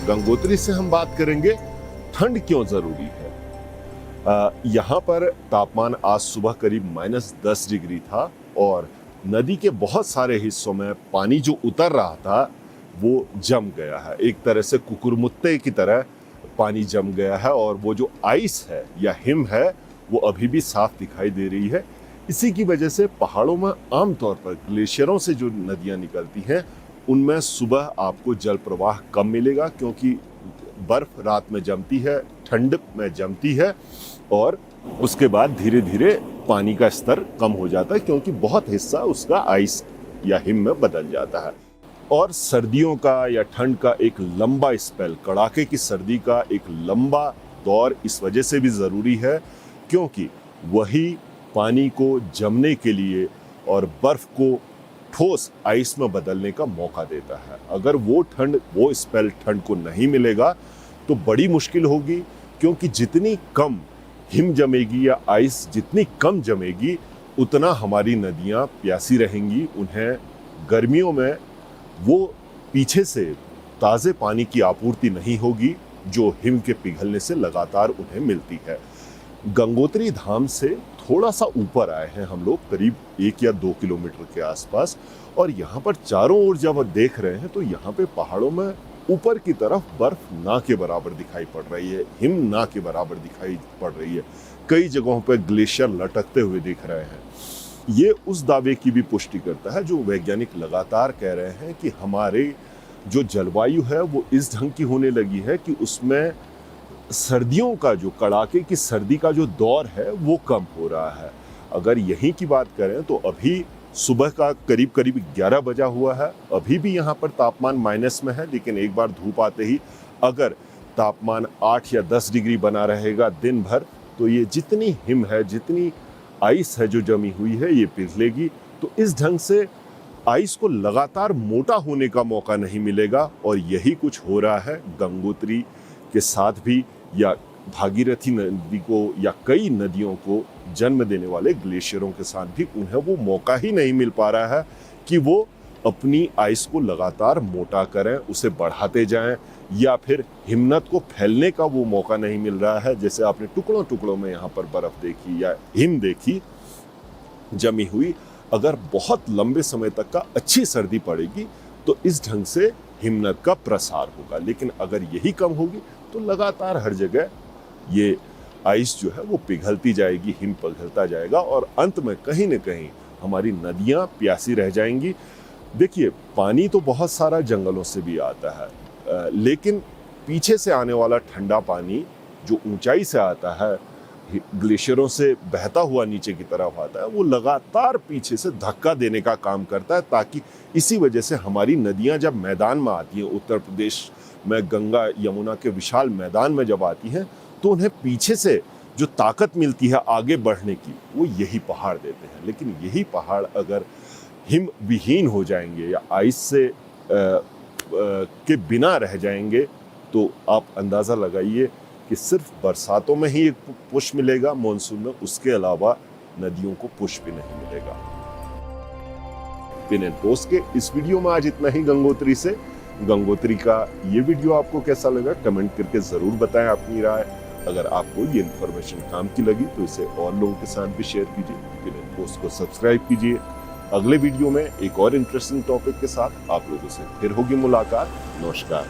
गंगोत्री से हम बात करेंगे ठंड क्यों जरूरी है। यहाँ पर तापमान आज सुबह करीब -10 डिग्री था और नदी के बहुत सारे हिस्सों में पानी जो उतर रहा था वो जम गया है। एक तरह से कुकुरमुत्ते की तरह पानी जम गया है और वो जो आइस है या हिम है वो अभी भी साफ दिखाई दे रही है। इसी की वजह से पहाड़ों में आमतौर पर ग्लेशियरों से जो नदियाँ निकलती हैं उनमें सुबह आपको जल प्रवाह कम मिलेगा, क्योंकि बर्फ रात में जमती है, ठंड में जमती है और उसके बाद धीरे धीरे पानी का स्तर कम हो जाता है, क्योंकि बहुत हिस्सा उसका आइस या हिम में बदल जाता है। और सर्दियों का या ठंड का एक लंबा स्पेल, कड़ाके की सर्दी का एक लंबा दौर इस वजह से भी ज़रूरी है क्योंकि वही पानी को जमने के लिए और बर्फ को ठोस आइस में बदलने का मौका देता है। अगर वो स्पेल ठंड को नहीं मिलेगा तो बड़ी मुश्किल होगी, क्योंकि जितनी कम हिम जमेगी या आइस जितनी कम जमेगी उतना हमारी नदियाँ प्यासी रहेंगी। उन्हें गर्मियों में वो पीछे से ताज़े पानी की आपूर्ति नहीं होगी जो हिम के पिघलने से लगातार उन्हें मिलती है। गंगोत्री धाम से थोड़ा सा ऊपर आए हैं हम लोग, करीब 1 या 2 किलोमीटर के आसपास, और यहाँ पर चारों ओर जब देख रहे हैं तो यहाँ पे पहाड़ों में ऊपर की तरफ बर्फ ना के बराबर दिखाई पड़ रही है, हिम ना के बराबर दिखाई पड़ रही है। कई जगहों पर ग्लेशियर लटकते हुए दिख रहे हैं। ये उस दावे की भी पुष्टि करता है जो वैज्ञानिक लगातार कह रहे हैं कि हमारे जो जलवायु है वो इस ढंग की होने लगी है कि उसमें सर्दियों का जो कड़ाके की सर्दी का जो दौर है वो कम हो रहा है। अगर यहीं की बात करें तो अभी सुबह का करीब 11 बजा हुआ है, अभी भी यहाँ पर तापमान माइनस में है, लेकिन एक बार धूप आते ही अगर तापमान 8 या 10 डिग्री बना रहेगा दिन भर तो ये जितनी हिम है, जितनी आइस है जो जमी हुई है ये पिघलेगी। तो इस ढंग से आइस को लगातार मोटा होने का मौका नहीं मिलेगा और यही कुछ हो रहा है गंगोत्री के साथ भी, या भागीरथी नदी को या कई नदियों को जन्म देने वाले ग्लेशियरों के साथ भी। उन्हें वो मौका ही नहीं मिल पा रहा है कि वो अपनी आइस को लगातार मोटा करें, उसे बढ़ाते जाएं, या फिर हिमनद को फैलने का वो मौका नहीं मिल रहा है। जैसे आपने टुकड़ों टुकड़ों में यहाँ पर बर्फ देखी या हिम देखी जमी हुई, अगर बहुत लंबे समय तक का अच्छी सर्दी पड़ेगी तो इस ढंग से हिमनद का प्रसार होगा। लेकिन अगर यही कम होगी तो लगातार हर जगह ये आइस जो है वो पिघलती जाएगी, हिम पिघलता जाएगा और अंत में कहीं न कहीं हमारी नदियाँ प्यासी रह जाएंगी। देखिए, पानी तो बहुत सारा जंगलों से भी आता है, लेकिन पीछे से आने वाला ठंडा पानी जो ऊंचाई से आता है, ग्लेशियरों से बहता हुआ नीचे की तरफ आता है, वो लगातार पीछे से धक्का देने का काम करता है, ताकि इसी वजह से हमारी नदियां जब मैदान में आती हैं, उत्तर प्रदेश में गंगा यमुना के विशाल मैदान में जब आती हैं तो उन्हें पीछे से जो ताकत मिलती है आगे बढ़ने की वो यही पहाड़ देते हैं। लेकिन यही पहाड़ अगर हिम विहीन हो जाएंगे या आइस से के बिना रह जाएंगे तो आप अंदाज़ा लगाइए कि सिर्फ बरसातों में ही एक पुश मिलेगा, मॉनसून में, उसके अलावा नदियों को पुश भी नहीं मिलेगा। पिन एंड पोस्ट के इस वीडियो में आज इतना ही गंगोत्री से। गंगोत्री का ये वीडियो आपको कैसा लगा कमेंट करके ज़रूर बताएं अपनी राय। अगर आपको ये इन्फॉर्मेशन काम की लगी तो इसे और लोगों के साथ भी शेयर कीजिए। पिन एंड पोस्ट को सब्सक्राइब कीजिए। अगले वीडियो में एक और इंटरेस्टिंग टॉपिक के साथ आप लोगों से फिर होगी मुलाकात। नमस्कार।